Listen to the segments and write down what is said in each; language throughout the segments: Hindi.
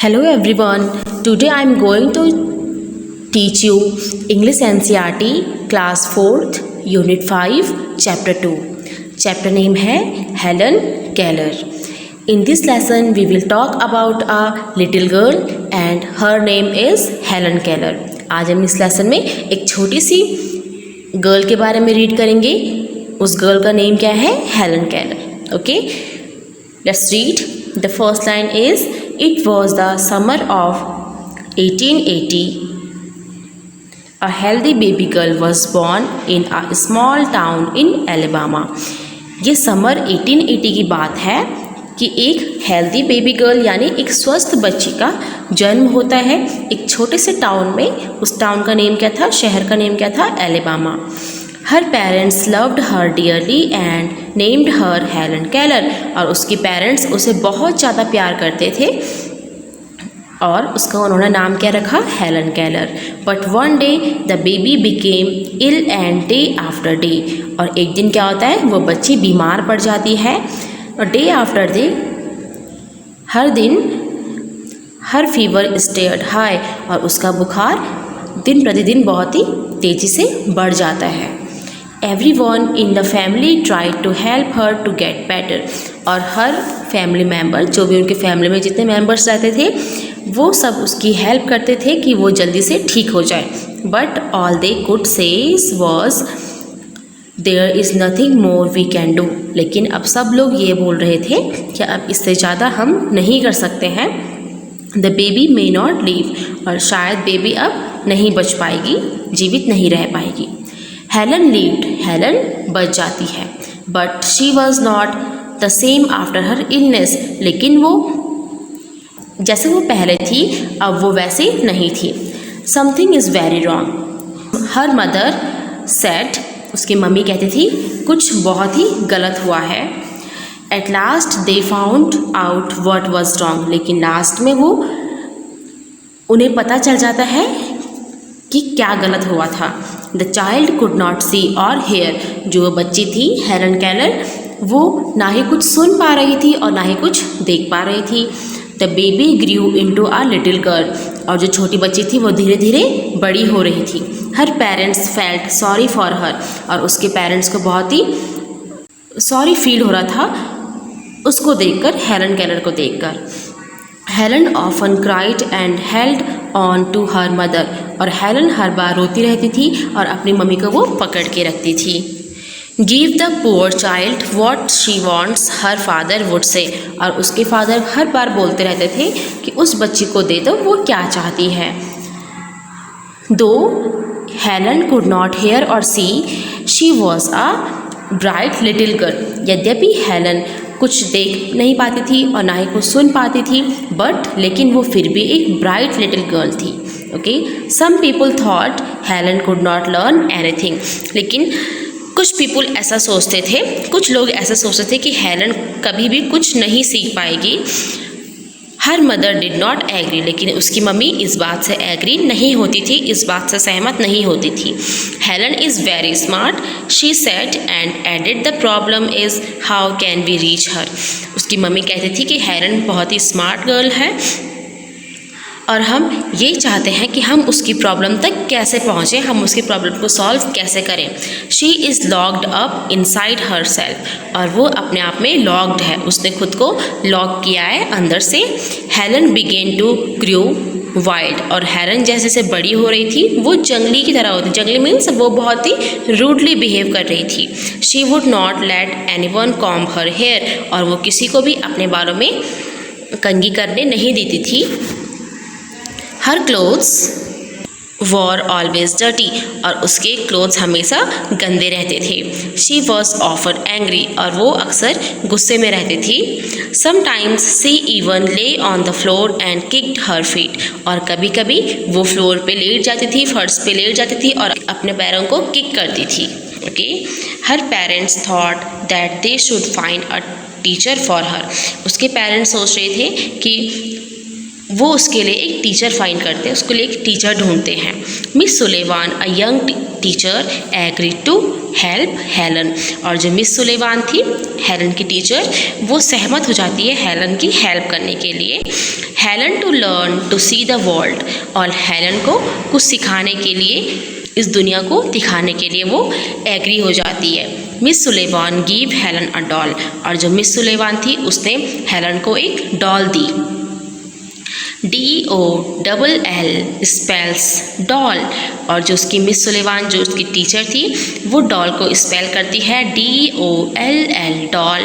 Hello everyone. Today I am going to teach you English NCERT class 4th unit 5 chapter 2. Chapter name है Helen Keller. In this lesson we will talk about a little girl and her name is Helen Keller. आज हम इस लेसन में एक छोटी सी गर्ल के बारे में रीड करेंगे. उस गर्ल का नेम क्या है? Helen Keller. Okay, let's read. The first line is, it was the summer of 1880. A healthy baby girl was born in a small town in Alabama. ये समर 1880 की बात है कि एक हेल्दी बेबी गर्ल यानी एक स्वस्थ बच्ची का जन्म होता है एक छोटे से टाउन में. उस टाउन का नेम क्या था? शहर का नेम क्या था? Alabama. Her parents loved her dearly and named her Helen Keller. और उसके पेरेंट्स उसे बहुत ज़्यादा प्यार करते थे और उसका उन्होंने नाम क्या रखा? Helen Keller. But one day the baby became ill and day after day. और एक दिन क्या होता है? वो बच्ची बीमार पड़ जाती है और डे आफ्टर डे हर दिन हर फीवर स्टेयर्ड हाई. और उसका बुखार दिन प्रतिदिन बहुत ही तेज़ी से बढ़ जाता है. Everyone in the family tried to help her to get better. और हर फैमिली मेम्बर, जो भी उनके फैमिली में जितने मेम्बर्स रहते थे, वो सब उसकी हेल्प करते थे कि वो जल्दी से ठीक हो जाए. But all they could says was there is nothing more we can do. लेकिन अब सब लोग ये बोल रहे थे कि अब इससे ज़्यादा हम नहीं कर सकते हैं. The baby may not leave. और शायद बेबी अब नहीं बच पाएगी, जीवित नहीं रह पाएगी. Helen lived. हेलन बच जाती है. But she was not the same after her illness. लेकिन वो जैसे वो पहले थी अब वो वैसे नहीं थी. Something is very wrong her mother said. उसकी मम्मी कहती थी कुछ बहुत ही गलत हुआ है. At last they found out what was wrong. लेकिन लास्ट में वो उन्हें पता चल जाता है कि क्या गलत हुआ था. The child could not see or hair. जो बच्ची थी हेलन केलर, वो ना ही कुछ सुन पा रही थी और ना ही कुछ देख पा रही थी. The baby grew into a little girl. और जो छोटी बच्ची थी वो धीरे धीरे बड़ी हो रही थी. Her parents felt sorry for her. और उसके पेरेंट्स को बहुत ही सॉरी फील हो रहा था उसको देखकर, हेलन केलर को देखकर. Helen often cried and held on to her mother. और हेलन हर बार रोती रहती थी और अपनी मम्मी को वो पकड़ के रखती थी. Give the poor child what she wants her father would say. और उसके फादर हर बार बोलते रहते थे कि उस बच्ची को दे दो, वो क्या चाहती है. दो हेलन कुड नॉट हेयर और see she was a bright little girl. यद्यपि हेलन कुछ देख नहीं पाती थी और ना ही कुछ सुन पाती थी, बट लेकिन वो फिर भी एक ब्राइट लिटिल गर्ल थी. Okay, some people thought Helen could not learn anything. लेकिन कुछ पीपल ऐसा सोचते थे, कुछ लोग ऐसा सोचते थे कि हेलन कभी भी कुछ नहीं सीख पाएगी. Her mother did not agree. लेकिन उसकी मम्मी इस बात से एग्री नहीं होती थी, इस बात से सहमत नहीं होती थी. Helen is very smart she said and added the problem is how can we reach her. उसकी मम्मी कहती थी कि हेलन बहुत ही स्मार्ट गर्ल है और हम ये चाहते हैं कि हम उसकी प्रॉब्लम तक कैसे पहुँचें, हम उसकी प्रॉब्लम को सॉल्व कैसे करें. She is locked up inside her self. और वो अपने आप में लॉक्ड है, उसने खुद को लॉक किया है अंदर से. Helen began to grow wild. और हेलन जैसे जैसे बड़ी हो रही थी वो जंगली की तरह होती. जंगली मीन्स वो बहुत ही रूडली बिहेव कर रही थी. She would not let anyone comb her hair. और वो किसी को भी अपने बालों में कंघी करने नहीं देती थी. हर क्लोथ्स वॉर ऑलवेज डर्टी. और उसके क्लोथ्स हमेशा गंदे रहते थे. She was often angry. और वो अक्सर गुस्से में रहती थी. समटाइम्स सी इवन ले on the floor and kicked her feet. और कभी कभी वो फ्लोर पे लेट जाती थी, फर्श पे लेट जाती थी और अपने पैरों को किक करती थी. Okay, her parents thought that they should find a teacher for her. उसके पेरेंट्स सोच रहे थे कि वो उसके लिए एक टीचर फाइंड करते हैं, उसके लिए एक टीचर ढूंढते हैं। Miss Sullivan a young teacher agree to help Helen, और जो मिस सुलेवान थी हेलन की टीचर, वो सहमत हो जाती है हेलन की हेल्प करने के लिए। Helen to learn to see the world, और हेलन को कुछ सिखाने के लिए, इस दुनिया को दिखाने के लिए वो एग्री हो जाती है। Miss Sullivan give Helen a doll, और जो मिस सुलेवान थी उसने हेलन को एक डॉल दी। DOLL स्पेल्स डॉल, और जो उसकी मिस सुलेवान जो उसकी टीचर थी वो डॉल को स्पेल करती है DOLL doll.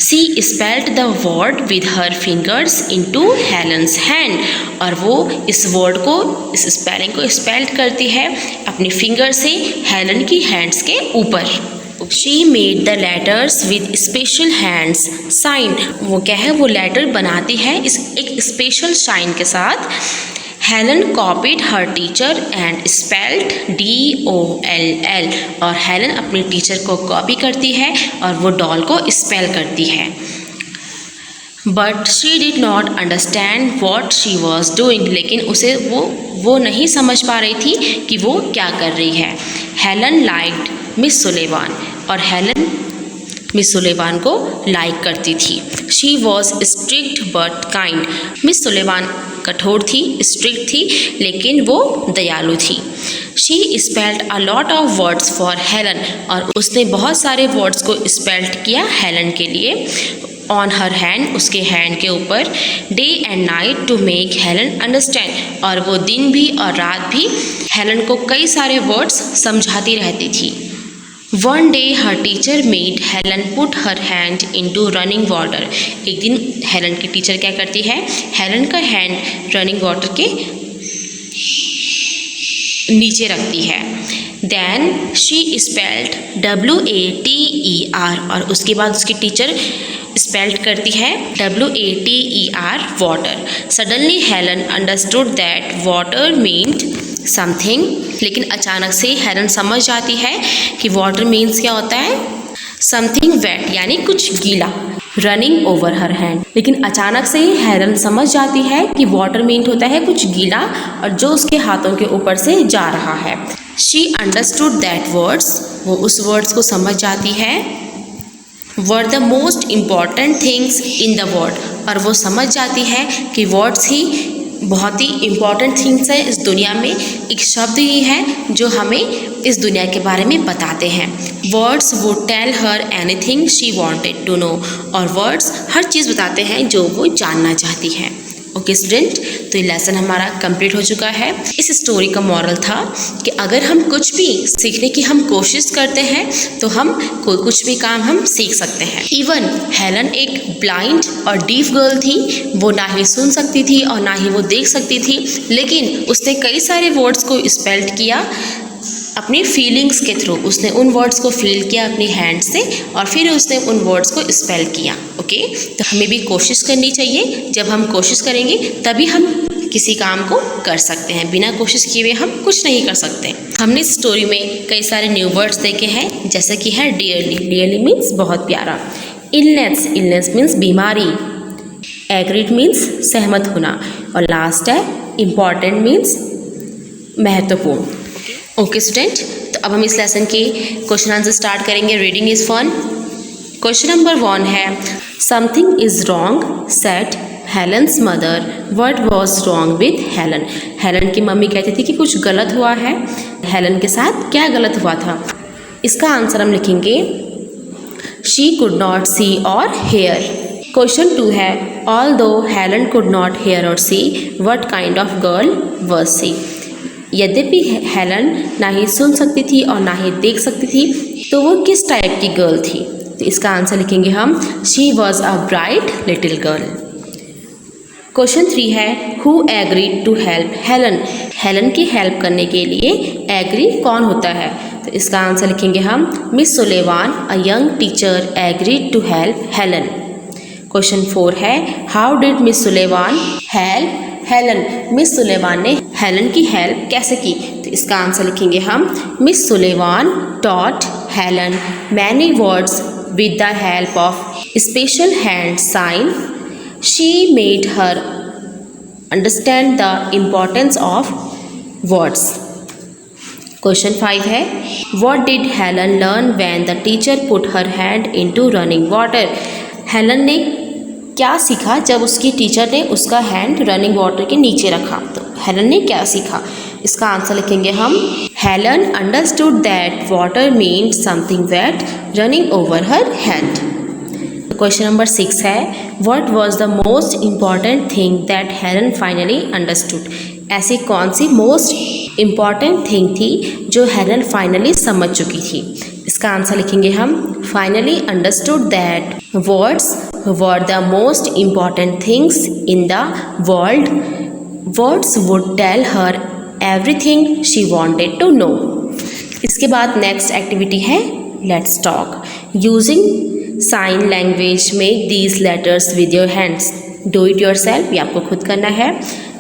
She spelled the word with her fingers into Helen's hand, और वो इस वर्ड को, इस स्पेलिंग को स्पेल्ड करती है अपनी फिंगर से हेलन की हैंड्स के ऊपर। She made the letters with special hands sign, वो क्या है, वो लेटर बनाती है इस एक स्पेशल साइन के साथ। Helen copied her teacher and spelled DOLL, और हेलन अपनी टीचर को कॉपी करती है और वो डॉल को स्पेल करती है। But she did not understand what she was doing, लेकिन उसे वो नहीं समझ पा रही थी कि वो क्या कर रही है। हेलन लाइक्ड मिस सुलेवान, और हेलन मिस सुलेवान को लाइक करती थी। She was strict but kind, miss Sullivan कठोर थी, स्ट्रिक्ट थी, लेकिन वो दयालु थी। She spelled a lot of words for Helen, और उसने बहुत सारे वर्ड्स को स्पेल्ड किया हेलन के लिए। ऑन हर हैंड, उसके हैंड के ऊपर। Day and night to make Helen understand, और वो दिन भी और रात भी हेलन को कई सारे वर्ड्स समझाती रहती थी। One day her teacher made Helen put her hand into running water, एक दिन हेलन की टीचर क्या करती है, हेलन का हैंड रनिंग वाटर के नीचे रखती है। देन शी स्पेल्ड WATER, और उसके बाद उसकी टीचर स्पेल्ड करती है WATER water. Suddenly Helen understood that water meant something, लेकिन अचानक से हेलन समझ जाती है कि वाटर मीन्स क्या होता है, समथिंग वेट, यानी कुछ गीला। रनिंग ओवर हर हैंड, लेकिन अचानक से ही हेलन समझ जाती है कि वाटर मीन होता है कुछ गीला, और जो उसके हाथों के ऊपर से जा रहा है। शी अंडरस्टूड दैट वर्ड्स, वो उस वर्ड्स को समझ जाती है। वर the most important things in the world, और वो समझ जाती है कि वर्ड्स ही बहुत ही इम्पॉर्टेंट थिंग्स है इस दुनिया में, एक शब्द ही है जो हमें इस दुनिया के बारे में बताते हैं। Words would tell her anything she wanted to know, और वर्ड्स हर चीज़ बताते हैं जो वो जानना चाहती है। ओके स्टूडेंट, तो ये लेसन हमारा कंप्लीट हो चुका है। इस स्टोरी का मॉरल था कि अगर हम कुछ भी सीखने की हम कोशिश करते हैं तो हम कुछ भी काम हम सीख सकते हैं। इवन हेलन एक ब्लाइंड और डीफ गर्ल थी, वो ना ही सुन सकती थी और ना ही वो देख सकती थी, लेकिन उसने कई सारे वर्ड्स को स्पेल्ड किया अपनी फीलिंग्स के थ्रू। उसने उन वर्ड्स को फील किया अपनी हैंड से और फिर उसने उन वर्ड्स को स्पेल किया। ओके, तो हमें भी कोशिश करनी चाहिए। जब हम कोशिश करेंगे तभी हम किसी काम को कर सकते हैं, बिना कोशिश किए हुए हम कुछ नहीं कर सकते। हमने इस स्टोरी में कई सारे न्यू वर्ड्स देखे हैं, जैसे कि है डियरली। डियरली मीन्स बहुत प्यारा। इलनेस, इलनेस मीन्स बीमारी। एग्रीड मीन्स सहमत होना, और लास्ट है इम्पॉर्टेंट मीन्स महत्वपूर्ण। ओके स्टूडेंट, तो अब हम इस लेसन के क्वेश्चन आंसर स्टार्ट करेंगे। Reading is fun. Question number 1 है, something is wrong said Helen's mother, what was wrong with Helen. Helen की मम्मी कहती थी कि कुछ गलत हुआ है। हेलन के साथ क्या गलत हुआ था? इसका आंसर हम लिखेंगे she could not see or hair. Question 2 है, although Helen could not hear और see, what kind of girl was she. यद्यपि हेलन ना ही सुन सकती थी और ना ही देख सकती थी, तो वो किस टाइप की गर्ल थी? तो इसका आंसर लिखेंगे हम she was a bright little girl. Question 3 है, who agreed to help Helen. Helen की हेल्प करने के लिए एग्री कौन होता है? तो इसका आंसर लिखेंगे हम Miss Sullivan a young teacher agreed to help Helen. Question 4 है, how did Miss Sullivan help Helen. Miss Sullivan ने हेलन की हेल्प कैसे की? तो इसका आंसर लिखेंगे हम Miss Sullivan taught Helen many words with the help of special hand sign. She made her understand the importance of words. Question 5 है, what did Helen learn when the teacher put her hand into running water. Helen ने क्या सीखा जब उसकी टीचर ने उसका हैंड रनिंग वाटर के नीचे रखा। तो हेलन ने क्या सीखा, इसका आंसर लिखेंगे हम, Helen understood that water means something wet running over her hand. Question number 6 है, what was the most important thing that Helen finally understood. ऐसी कौन सी मोस्ट इम्पॉर्टेंट थिंग थी जो हेलन फाइनली समझ चुकी थी। इसका आंसर लिखेंगे हम, finally understood that words were the most important things in the world. Words would tell her everything she wanted to know. इसके बाद नेक्स्ट एक्टिविटी है let's talk using sign language में these letters with your hands. Do it yourself, ये आपको खुद करना है।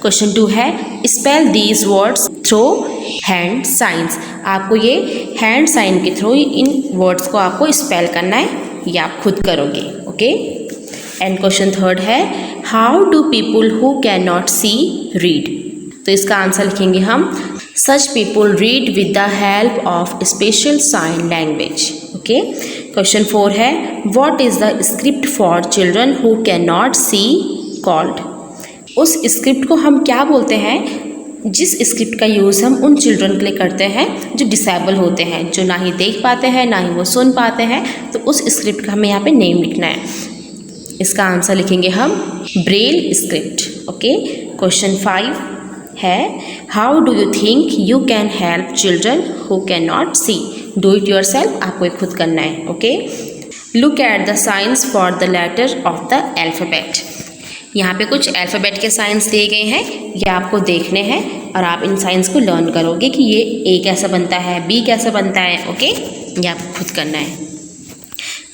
क्वेश्चन 2 है, spell these words through hand signs. आपको ये हैंड साइन के थ्रू इन वर्ड्स को आपको स्पेल करना है, ये आप खुद करोगे। ओके। एंड क्वेश्चन 3 है, how do people who can not see read. तो इसका आंसर लिखेंगे हम, such people read with the help of special sign language. Okay. Question 4 है, what is the script for children who can not see called. उस स्क्रिप्ट को हम क्या बोलते हैं, जिस स्क्रिप्ट का यूज़ हम उन चिल्ड्रन के लिए करते हैं जो डिसेबल होते हैं, जो ना ही देख पाते हैं ना ही वो सुन पाते हैं। तो उस स्क्रिप्ट का हमें यहाँ पे नेम लिखना है। इसका आंसर लिखेंगे हम, ब्रेल स्क्रिप्ट। ओके। क्वेश्चन 5 है, how do you think you can help children who can not see. Do it yourself, आपको ये खुद करना है। Okay. Look at the signs for the letter of the alphabet. यहाँ पे कुछ अल्फ़ाबेट के साइंस दिए गए हैं, ये आपको देखने हैं और आप इन साइंस को लर्न करोगे कि ये ए कैसा बनता है, बी कैसा बनता है। ओके, ये आपको खुद करना है।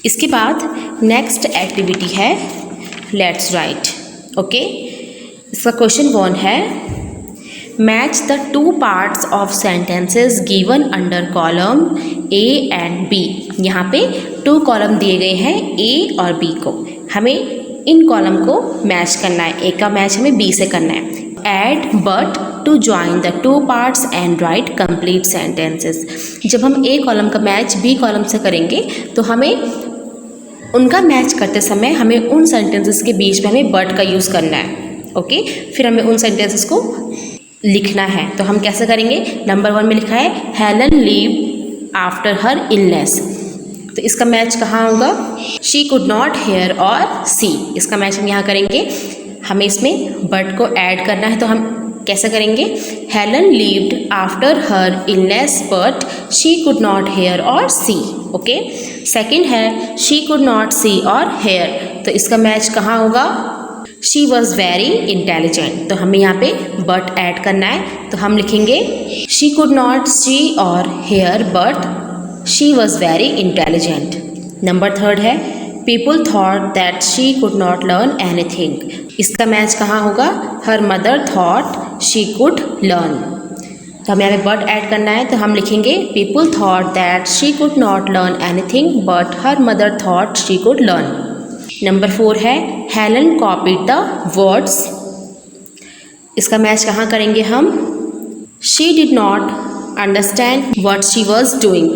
इसके बाद नेक्स्ट एक्टिविटी है लेट्स राइट। ओके, इसका क्वेश्चन 1 है, match the 2 parts of sentences given under column A and B. यहाँ पे 2 कॉलम दिए गए हैं ए और बी को, हमें इन कॉलम को मैच करना है। ए का मैच हमें बी से करना है। Add but to join the 2 parts and write complete sentences. जब हम ए कॉलम का मैच बी कॉलम से करेंगे तो हमें उनका मैच करते समय हमें उन सेंटेंसेस के बीच में हमें बट का यूज़ करना है। ओके, फिर हमें उन सेंटेंसेस को लिखना है। तो हम कैसे करेंगे, नंबर 1 में लिखा है Helen leave after her illness. तो इसका मैच कहाँ होगा, शी कुड नॉट हेयर और सी। इसका मैच हम यहाँ करेंगे, हमें इसमें बट को ऐड करना है। तो हम कैसे करेंगे, Helen levied after her illness but she could not hear और सी। ओके, सेकंड है she could not see or hair. तो इसका मैच कहाँ होगा, शी वॉज वेरी इंटेलिजेंट। तो हमें यहाँ पे बट ऐड करना है। तो हम लिखेंगे she could not see or hear but she was very intelligent. Number 3 है people thought that she could not learn anything. इसका मैच कहाँ होगा, her mother thought she could learn. तो हमें यहाँ पे बट ऐड करना है। तो हम लिखेंगे people thought that she could not learn anything but her mother thought she could learn. Number 4 है हेलन कॉपीड द वर्ड्स। इसका मैच कहाँ करेंगे हम, she did not understand what she was doing.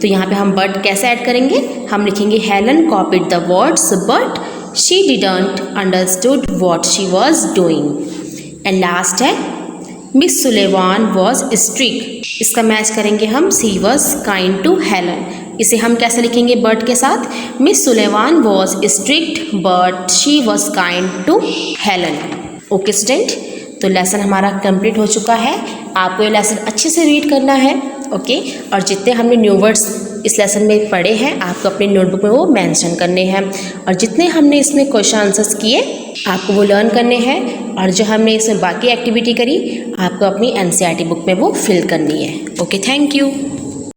तो यहाँ पे हम बट कैसे ऐड करेंगे, हम लिखेंगे Helen copied the words but she didn't understood what she was doing. And last है मिस सुलेवान वॉज स्ट्रिक्ट। इसका मैच करेंगे हम, she was kind to Helen. इसे हम कैसे लिखेंगे बट के साथ, Miss Sullivan was strict but she was kind to Helen. Okay student, तो लेसन हमारा कंप्लीट हो चुका है। आपको ये लेसन अच्छे से रीड करना है। ओके, और जितने हमने न्यू वर्ड्स इस लेसन में पढ़े हैं आपको अपनी नोटबुक में वो मेंशन करने हैं, और जितने हमने इसमें क्वेश्चन आंसर्स किए आपको वो लर्न करने हैं, और जो हमने इसमें बाकी एक्टिविटी करी आपको अपनी NCERT बुक में वो फिल करनी है। Okay, thank you.